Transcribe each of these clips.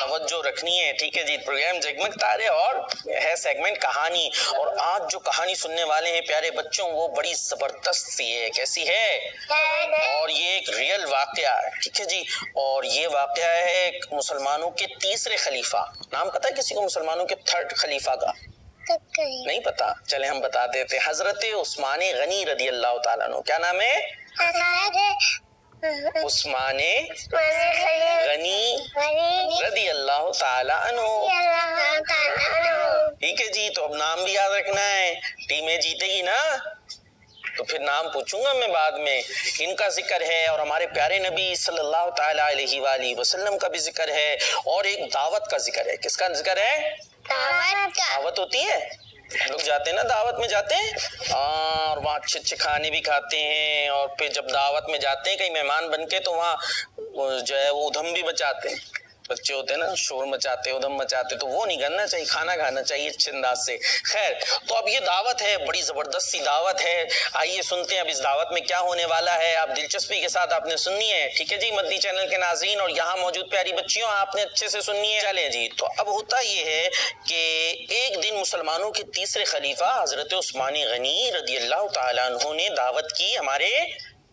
توجہ رکھنی ہے، ٹھیک ہے جی۔ پروگرام جگمگ تارے اور ہے سیگمنٹ کہانی، اور آج جو کہانی سننے والے ہیں پیارے بچوں وہ بڑی زبردست سی ہے۔ کیسی ہے؟ اور یہ ایک ریئل واقعہ ہے، ٹھیک ہے جی۔ اور یہ واقعہ ہے مسلمانوں کے تیسرے خلیفہ، نام پتہ ہے کسی کو مسلمانوں کے تھرڈ خلیفہ کا؟ نہیں پتا؟ چلے ہم بتا دیتے، حضرت عثمان غنی رضی اللہ تعالیٰ عنہ۔ کیا نام ہے؟ عثمان غنی رضی اللہ تعالیٰ عنہ، ٹھیک ہے جی۔ تو اب نام بھی یاد رکھنا ہے، ٹیمیں جیتے گی نا تو پھر نام پوچھوں گا میں بعد میں۔ ان کا ذکر ہے اور ہمارے پیارے نبی صلی اللہ تعالیٰ علیہ وآلہ وسلم کا بھی ذکر ہے، اور ایک دعوت کا ذکر ہے۔ کس کا ذکر ہے؟ دعوت ہوتی ہے، لوگ جاتے ہیں نا دعوت میں جاتے ہیں اور وہاں اچھے اچھے کھانے بھی کھاتے ہیں، اور پھر جب دعوت میں جاتے ہیں کہیں مہمان بن کے تو وہاں جو ہے وہ ادھم بھی مچاتے ہیں، بچے ہوتے ہیں نا شور مچاتے ادھم مچاتے، تو وہ نہیں کرنا چاہیے، کھانا کھانا چاہیے اچھے انداز سے۔ خیر، تو اب یہ دعوت ہے، بڑی زبردست سی دعوت ہے، آئیے سنتے ہیں اب اس دعوت میں کیا ہونے والا ہے۔ آپ دلچسپی کے ساتھ آپ نے سننی ہے، ٹھیک ہے جی مدنی چینل کے ناظرین اور یہاں موجود پیاری بچیوں، آپ نے اچھے سے سننی ہے۔ چلیں جی، تو اب ہوتا یہ ہے کہ ایک دن مسلمانوں کے تیسرے خلیفہ حضرت عثمان غنی رضی اللہ تعالیٰ عنہ نے دعوت کی ہمارے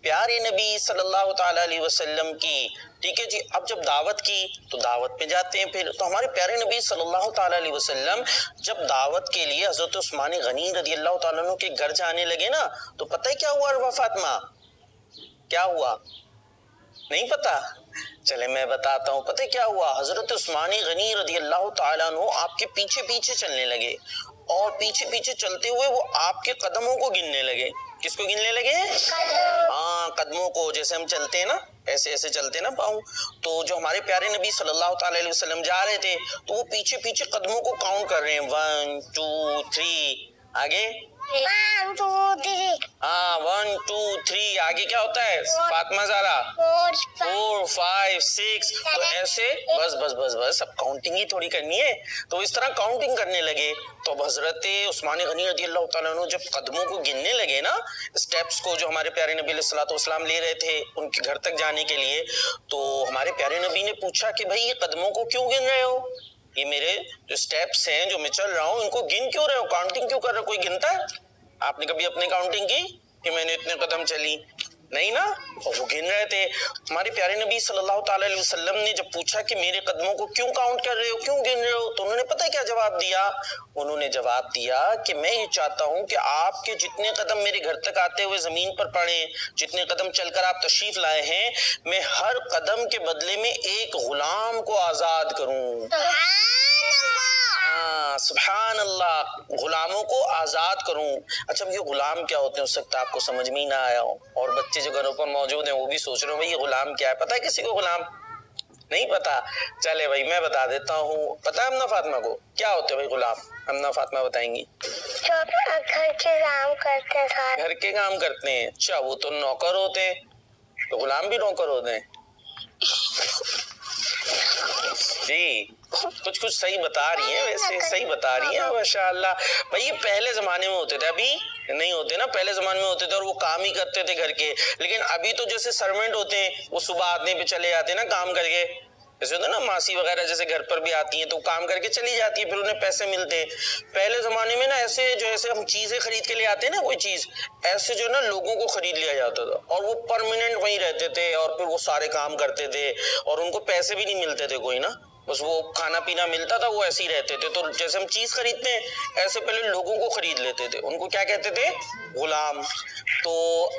پیارے نبی صلی اللہ تعالیٰ علیہ وسلم کی، ٹھیک ہے جی۔ اب جب دعوت کی تو دعوت پہ جاتے ہیں، پھر تو ہمارے پیارے نبی صلی اللہ تعالیٰ علیہ وسلم جب دعوت کے لیے حضرت عثمان غنی رضی اللہ تعالیٰ عنہ کے گھر جانے لگے نا، تو پتہ ہے کیا ہوا عروا فاطمہ؟ کیا ہوا؟ نہیں پتا؟ چلے میں بتاتا ہوں، پتہ ہے کیا ہوا؟ حضرت عثمان غنی رضی اللہ تعالیٰ عنہ آپ کے پیچھے پیچھے چلنے لگے، اور پیچھے پیچھے چلتے ہوئے وہ آپ کے قدموں کو گننے لگے۔ کس کو گننے لگے؟ ہاں، قدموں کو، جیسے ہم چلتے ہیں نا ایسے ایسے چلتے نا پاؤں، تو جو ہمارے پیارے نبی صلی اللہ تعالیٰ علیہ وسلم جا رہے تھے تو وہ پیچھے پیچھے قدموں کو کاؤنٹ کر رہے ہیں، 1 2 3، آگے 1 2 3، ہاں 1 2 3، آگے کیا ہوتا ہے فاطمہ زہرا؟ 4 5 6، تو ایسے بس بس بس بس اب کاؤنٹنگ ہی تھوڑی کرنی ہے، تو اس طرح کاؤنٹنگ کرنے لگے۔ تو اب حضرت عثمان غنی رضی اللہ تعالیٰ عنہ جب قدموں کو گننے لگے نا، اسٹیپس کو جو ہمارے پیارے نبی علیہ الصلوۃ والسلام لے رہے تھے ان کے گھر تک جانے کے لیے، تو ہمارے پیارے نبی نے پوچھا کہ بھائی یہ قدموں کو کیوں گن رہے ہو؟ یہ میرے جو اسٹیپس ہیں جو میں چل رہا ہوں ان کو گن کیوں رہے ہو؟ کاؤنٹنگ کیوں کر رہے ہو؟ کوئی گنتا ہے؟ آپ نے کبھی اپنے کاؤنٹنگ کی کہ میں نے اتنے قدم چلی؟ نہیں نا، وہ گن رہے تھے۔ ہمارے پیارے نبی صلی اللہ تعالیٰ علیہ وسلم نے جب پوچھا کہ میرے قدموں کو کیوں کاؤنٹ کر رہے ہو، کیوں گن رہے ہو، تو انہوں نے پتہ ہے کیا جواب دیا؟ انہوں نے جواب دیا کہ میں یہ چاہتا ہوں کہ آپ کے جتنے قدم میرے گھر تک آتے ہوئے زمین پر پڑے، جتنے قدم چل کر آپ تشریف لائے ہیں، میں ہر قدم کے بدلے میں ایک غلام کو آزاد کروں۔ سبحان اللہ، غلاموں کو آزاد کروں۔ اچھا اب یہ غلام کیا ہوتے ہیں؟ ہو سکتا ہے آپ کو سمجھ میں ہی نہ آیا ہو، اور بچے جو گھروں پر موجود ہیں وہ بھی سوچ رہے ہوں بھائی یہ غلام کیا ہے؟ پتہ ہے کسی کو غلام؟ نہیں پتا؟ چلے بھائی میں بتا دیتا ہوں، پتہ ہے امنا فاطمہ کو کیا ہوتے ہیں بھائی غلام؟ امنا فاطمہ بتائیں گی۔ جو گھر کے کام کرتے ہیں، گھر کے کام کرتے ہیں، اچھا وہ تو نوکر ہوتے ہیں، تو غلام بھی نوکر ہوتے ہیں؟ جی کچھ صحیح بتا رہی ہیں، ویسے صحیح بتا رہی ہیں ماشاءاللہ۔ بھائی یہ پہلے زمانے میں ہوتے تھے، ابھی نہیں ہوتے نا، پہلے زمانے میں ہوتے تھے اور وہ کام ہی کرتے تھے گھر کے، لیکن ابھی تو جیسے سرونٹ ہوتے ہیں وہ صبح آدمی پہ چلے جاتے ہیں نا کام کر کے، جیسے ہوتا ہے نا ماسی وغیرہ جیسے گھر پر بھی آتی ہیں تو کام کر کے چلی جاتی ہے، پھر انہیں پیسے ملتے ہیں۔ پہلے زمانے میں نا ایسے جو ایسے ہم چیزیں خرید کے لے آتے ہیں نا کوئی چیز، ایسے جو نا لوگوں کو خرید لیا جاتا تھا اور وہ پرماننٹ وہیں رہتے تھے اور پھر وہ سارے کام کرتے تھے اور ان کو پیسے بھی نہیں ملتے تھے کوئی نا، بس وہ کھانا پینا ملتا تھا، وہ ایسے ہی رہتے تھے۔ تو جیسے ہم چیز خریدتے ہیں ایسے پہلے لوگوں کو خرید لیتے تھے، ان کو کیا کہتے تھے؟ غلام۔ تو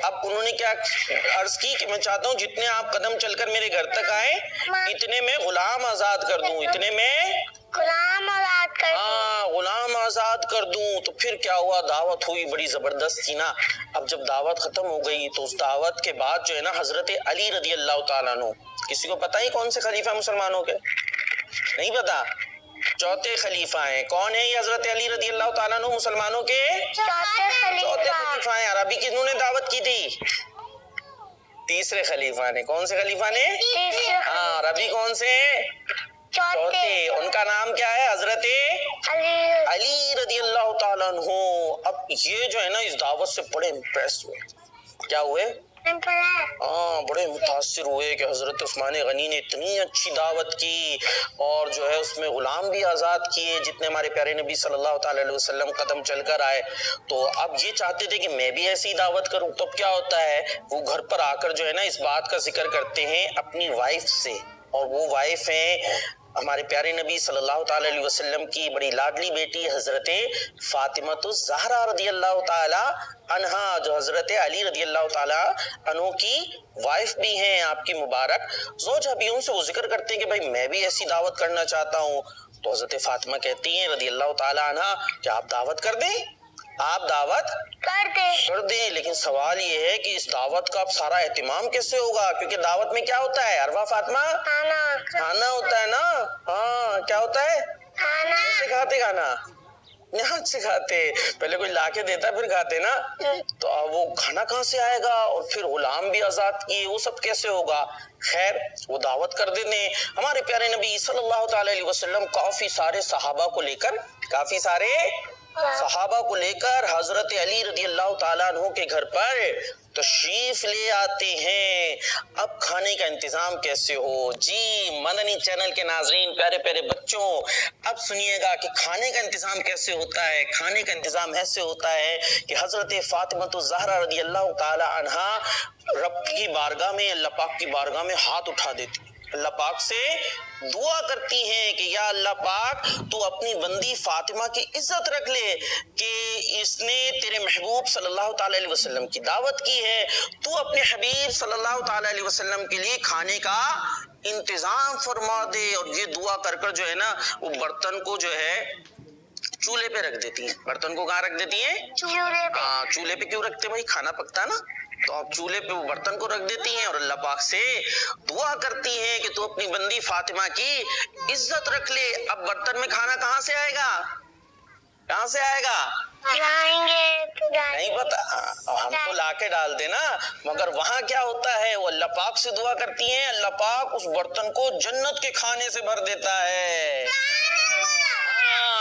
اب انہوں نے کیا عرض کی کہ میں چاہتا ہوں جتنے آپ قدم چل کر میرے گھر تک آئے اتنے میں غلام آزاد کر دوں، اتنے میں غلام آزاد کر دوں۔ ہاں غلام آزاد کر دوں۔ تو پھر کیا ہوا؟ دعوت ہوئی بڑی زبردست تھی نا۔ اب جب دعوت ختم ہو گئی تو اس دعوت کے بعد جو ہے نا حضرت علی رضی اللہ تعالیٰ عنہ، کسی کو پتہ ہی کون سے خلیفہ مسلمانوں کے؟ نہیں پتا؟ چوتھے خلیفہ ہیں۔ کون ہے یہ حضرت علی رضی اللہ تعالیٰ عنہ مسلمانوں کے؟ چوتھے خلیفہ ہیں۔ اور ابھی کنہوں نے دعوت کی تھی؟ تیسرے خلیفہ نے۔ کون سے خلیفہ نے؟ ہاں، اور ابھی کون سے؟ چوتھے۔ ان کا نام کیا ہے؟ حضرت علی رضی اللہ تعالیٰ عنہ۔ اب یہ جو ہے نا اس دعوت سے بڑے امپریس ہوئے۔ کیا ہوئے؟ ہاں بڑے متاثر ہوئے کہ حضرت عثمان غنی نے اتنی اچھی دعوت کی اور جو ہے اس میں غلام بھی آزاد کیے جتنے ہمارے پیارے نبی صلی اللہ تعالی علیہ وسلم قدم چل کر آئے. تو اب یہ چاہتے تھے کہ میں بھی ایسی دعوت کروں. تو اب کیا ہوتا ہے وہ گھر پر آ کر جو ہے نا اس بات کا ذکر کرتے ہیں اپنی وائف سے, اور وہ وائف ہیں ہمارے پیارے نبی صلی اللہ تعالی علیہ وسلم کی بڑی لاڈلی بیٹی حضرت فاطمہ الزہرا رضی اللہ تعالی عنہا, جو حضرت علی رضی اللہ تعالی عنہ کی وائف بھی ہیں, آپ کی مبارک زوج ابھی ان سے وہ ذکر کرتے ہیں کہ بھائی میں بھی ایسی دعوت کرنا چاہتا ہوں. تو حضرت فاطمہ کہتی ہیں رضی اللہ تعالی عنہا کہ آپ دعوت کر دیں, آپ دعوت کر دیں, لیکن سوال یہ ہے کہ اس دعوت کا اب سارا اہتمام کیسے ہوگا, کیونکہ دعوت میں کیا ہوتا ہے اروا فاطمہ, کھانا ہوتا ہے نا. ہاں کیا ہوتا ہے, کیسے کھاتے کھانا, ہاتھ سے کھاتے, پہلے کوئی لا کے دیتا پھر کھاتے نا. تو اب وہ کھانا کہاں سے آئے گا, اور پھر غلام بھی آزاد کیے, وہ سب کیسے ہوگا. خیر وہ دعوت کر دیتے. ہمارے پیارے نبی صلی اللہ تعالی علیہ وسلم کافی سارے صحابہ کو لے کر حضرت علی رضی اللہ تعالیٰ عنہ کے گھر پر تشریف لے آتے ہیں. اب کھانے کا انتظام کیسے ہو جی مدنی چینل کے ناظرین, پیارے پیارے بچوں, اب سنیے گا کہ کھانے کا انتظام کیسے ہوتا ہے. کھانے کا انتظام ایسے ہوتا ہے کہ حضرت فاطمہ الزہرا رضی اللہ تعالی عنہا رب کی بارگاہ میں, اللہ پاک کی بارگاہ میں ہاتھ اٹھا دیتی, اللہ پاک سے دعا کرتی ہیں کہ یا اللہ پاک تو اپنی بندی فاطمہ کی عزت رکھ لے کہ اس نے تیرے محبوب صلی اللہ تعالی علیہ وسلم کی دعوت کی ہے, تو اپنے حبیب صلی اللہ تعالی علیہ وسلم کے لیے کھانے کا انتظام فرما دے. اور یہ دعا کر کر جو ہے نا وہ برتن کو جو ہے چولہے پہ رکھ دیتی ہیں. برتن کو کہاں رکھ دیتی ہیں, چولہے پہ کیوں رکھتے, بھائی کھانا پکتا ہے نا, تو آپ چولہے پہ وہ برتن کو رکھ دیتی ہیں اور اللہ پاک سے دعا کرتی ہیں کہ تو اپنی بندی فاطمہ کی عزت رکھ لے. اب برتن میں کھانا کہاں سے آئے گا, کہاں سے آئے گا, نہیں پتا, ہم تو لا کے ڈال دے نا, مگر وہاں کیا ہوتا ہے وہ اللہ پاک سے دعا کرتی ہیں, اللہ پاک اس برتن کو جنت کے کھانے سے بھر دیتا ہے.